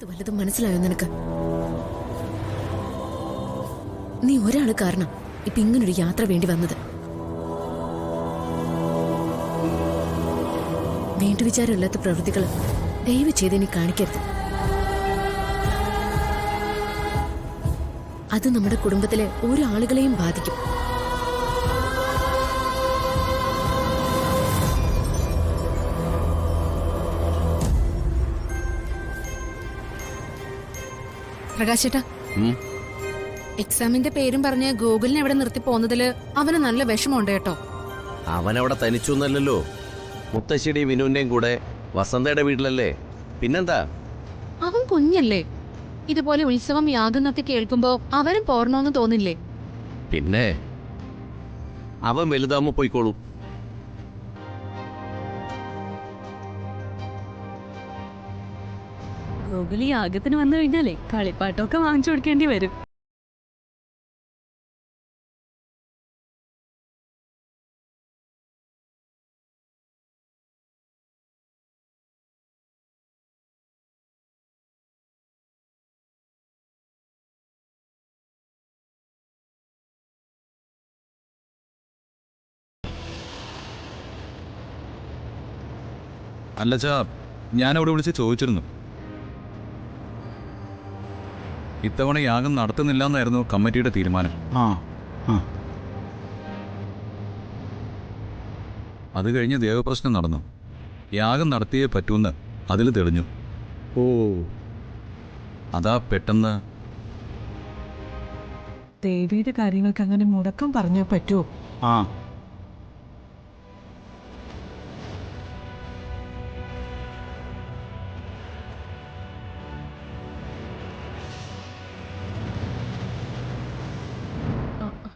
വല്ലതും മനസ്സിലായോ നിനക്ക്? നീ ഒരാള് കാരണം ഇപ്പൊ ഇങ്ങനൊരു യാത്ര വേണ്ടി വന്നത്. വീണ്ടുവിചാരമില്ലാത്ത പ്രവൃത്തികൾ ദയവ് ചെയ്ത് നീ കാണിക്കരുത്. അത് നമ്മുടെ കുടുംബത്തിലെ ഓരോ ആളുകളെയും ബാധിക്കും. പ്രകാശേട്ടാ, എക്സാമിന്റെ പേരും പറഞ്ഞ് ഗൂഗിളിനെ അവിടെ നിർത്തി പോകുന്നതില് അവന് നല്ല വിഷമമുണ്ട് കേട്ടോ. അവനവിടെ തനിച്ചൊന്നല്ലോ, മുത്തശ്ശിയുടെയും വിനുവിന്റെയും കൂടെ വസന്തയുടെ വീട്ടിലല്ലേ. പിന്നെന്താ, അവൻ കുഞ്ഞല്ലേ. ഇതുപോലെ ഉത്സവം യാതൊന്നൊക്കെ കേൾക്കുമ്പോ അവനും പോർണോന്ന് തോന്നില്ലേ? പിന്നെ അവൻ വലുതാവുമ്പോ പോയിക്കോളൂ. ഗൂഗിളി യാഗത്തിന് വന്നു കഴിഞ്ഞാലേ കളിപ്പാട്ടമൊക്കെ വാങ്ങിച്ചു കൊടുക്കേണ്ടി വരും. അല്ലച്ചാ, ഞാനവിടെ വിളിച്ച് ചോദിച്ചിരുന്നു. ഇത്തവണ യാഗം നടത്തുന്നില്ല എന്നായിരുന്നു കമ്മിറ്റിയുടെ തീരുമാനം. അത് കഴിഞ്ഞ് ദേവപ്രശ്നം നടന്നു. യാഗം നടത്തിയേ പറ്റൂന്ന് അതിൽ തെളിഞ്ഞു. അതാ പെട്ടെന്ന്. ദേവിയുടെ കാര്യങ്ങൾക്ക് അങ്ങനെ മുടക്കം പറഞ്ഞാൽ പറ്റുമോ?